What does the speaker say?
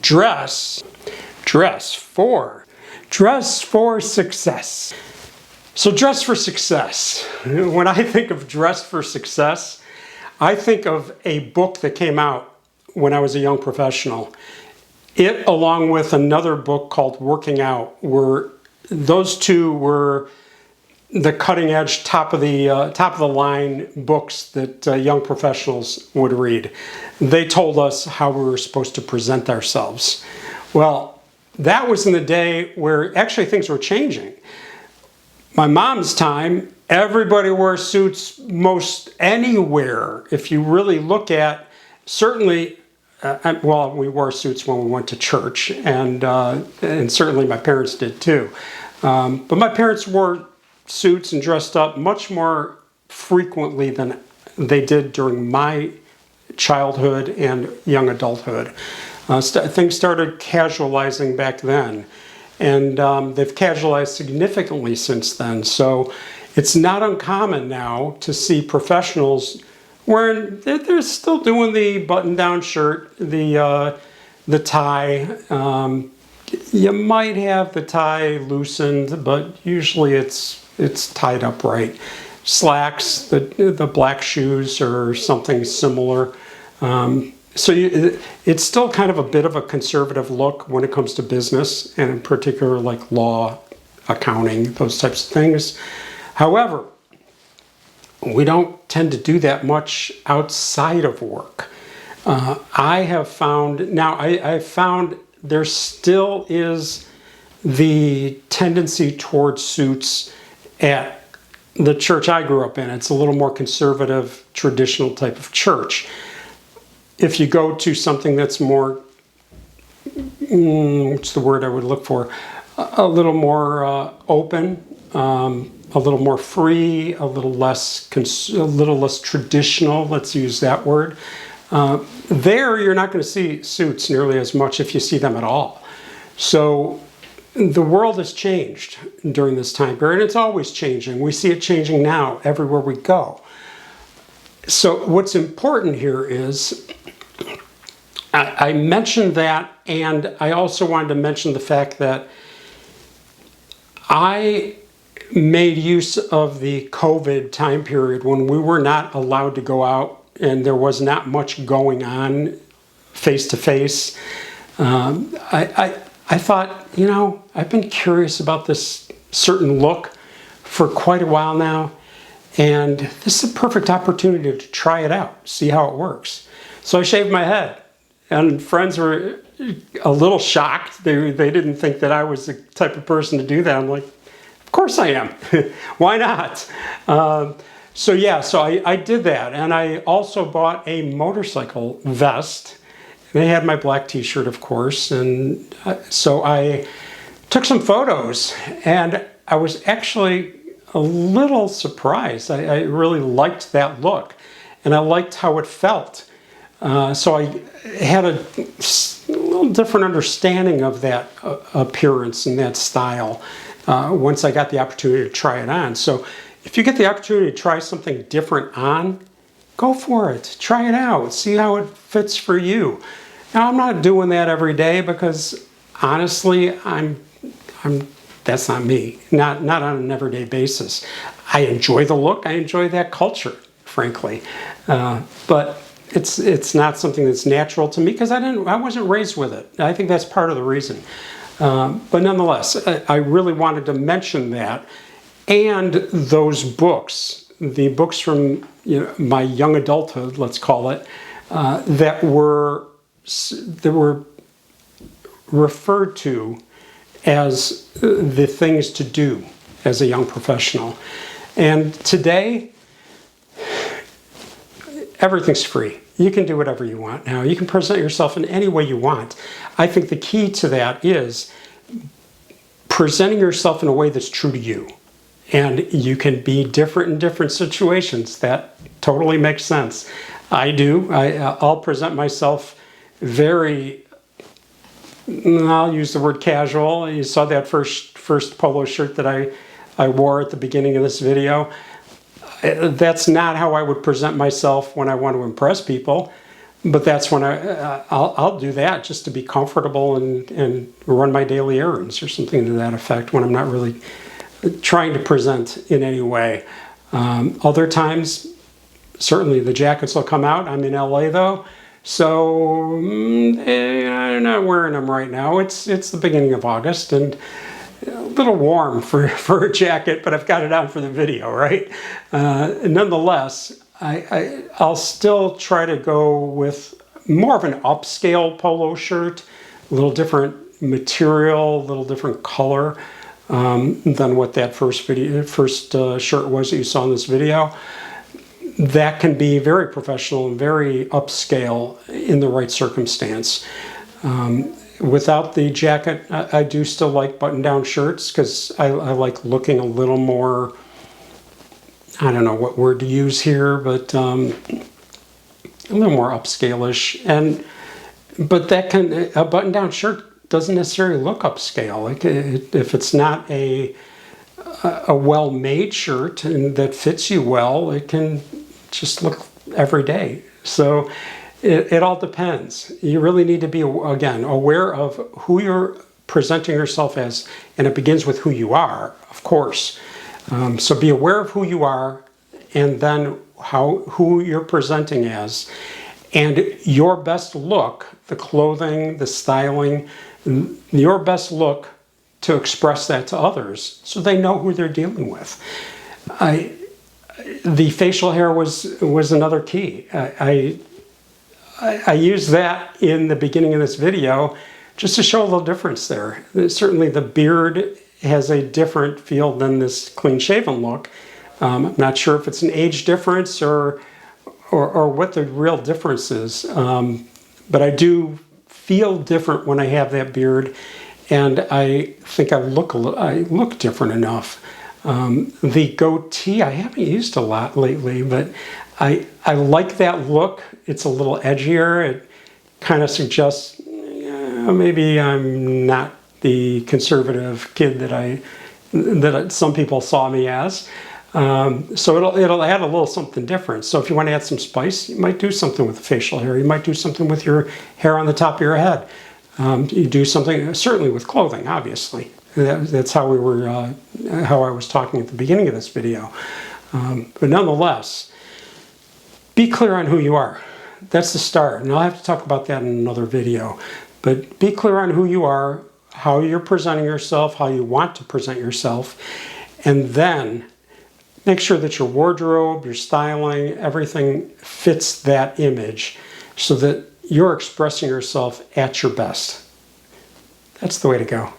Dress for success. So dress for success. When I think of dress for success, I think of a book that came out when I was a young professional. It, along with another book called Working Out, those two were the cutting edge, top of the line books that young professionals would read. They told us how we were supposed to present ourselves. Well, that was in the day where actually things were changing. My mom's time, everybody wore suits most anywhere. If you really look at, certainly, well, we wore suits when we went to church, and certainly my parents did too. But my parents wore suits and dressed up much more frequently than they did during my childhood and young adulthood. Things started casualizing back then, and they've casualized significantly since then. So it's not uncommon now to see professionals wearing, they're still doing the button-down shirt, the tie. You might have the tie loosened, but usually it's tied up right. Slacks, the black shoes or something similar. So it's still kind of a bit of a conservative look when it comes to business, and in particular like law, accounting, those types of things. However, we don't tend to do that much outside of work. I have found, I found there still is the tendency towards suits at the church I grew up in. It's a little more conservative, traditional type of church. If you go to something that's more, what's the word I would look for? A little more open, a little more free, a little less traditional, let's use that word. There you're not going to see suits nearly as much, if you see them at all. So the world has changed during this time period. It's always changing. We see it changing now everywhere we go. So what's important here is, I mentioned that, and I also wanted to mention the fact that I made use of the COVID time period when we were not allowed to go out and there was not much going on face to face. I thought, you know, I've been curious about this certain look for quite a while now, and this is a perfect opportunity to try it out, see how it works. So I shaved my head, and friends were a little shocked. They didn't think that I was the type of person to do that. I'm like, of course I am. Why not? So I did that, and I also bought a motorcycle vest. They had my black t-shirt, of course, and so I took some photos, and I was actually a little surprised. I really liked that look, and I liked how it felt. So I had a little different understanding of that appearance and that style once I got the opportunity to try it on. So if you get the opportunity to try something different on, go for it. Try it out. See how it fits for you. Now, I'm not doing that every day because honestly, that's not me. Not on an everyday basis. I enjoy the look. I enjoy that culture, frankly. But it's not something that's natural to me because I wasn't raised with it. I think that's part of the reason. But nonetheless, I really wanted to mention that, and those books, the books from my young adulthood, let's call it, that were referred to as the things to do as a young professional. And today, everything's free. You can do whatever you want now. You can present yourself in any way you want. I think the key to that is presenting yourself in a way that's true to you. And you can be different in different situations. That totally makes sense. I do. I'll present myself very, I'll use the word casual. You saw that first polo shirt that I wore at the beginning of this video. That's not how I would present myself when I want to impress people. but that's when I'll do that just to be comfortable and run my daily errands or something to that effect when I'm not really trying to present in any way. Other times, certainly the jackets will come out. I'm in LA though, so I'm not wearing them right now. It's the beginning of August and a little warm for a jacket, but I've got it on for the video, right? Nonetheless, I'll still try to go with more of an upscale polo shirt, a little different material, a little different color than what that first shirt was that you saw in this video. That can be very professional and very upscale in the right circumstance. Without the jacket, I do still like button-down shirts because I like looking a little more, I don't know what word to use here, but a little more upscale-ish. But a button-down shirt doesn't necessarily look upscale. If it's not a well-made shirt and that fits you well, it can just look everyday. So it all depends. You really need to be, again, aware of who you're presenting yourself as, and it begins with who you are, of course. So be aware of who you are, and then who you're presenting as, and your best look, the clothing, the styling, your best look to express that to others so they know who they're dealing with. The facial hair was another key. I used that in the beginning of this video just to show a little difference there. Certainly the beard has a different feel than this clean-shaven look. I'm not sure if it's an age difference or what the real difference is, but I do feel different when I have that beard, and I think I look different enough. The goatee I haven't used a lot lately, but I like that look. It's a little edgier. It kind of suggests maybe I'm not the conservative kid that some people saw me as. So it'll add a little something different. So if you want to add some spice, you might do something with the facial hair. You might do something with your hair on the top of your head. You do something certainly with clothing, obviously. That's how how I was talking at the beginning of this video. But nonetheless, be clear on who you are. That's the start, and I'll have to talk about that in another video. But be clear on who you are, how you're presenting yourself, how you want to present yourself, and then make sure that your wardrobe, your styling, everything fits that image so that you're expressing yourself at your best. That's the way to go.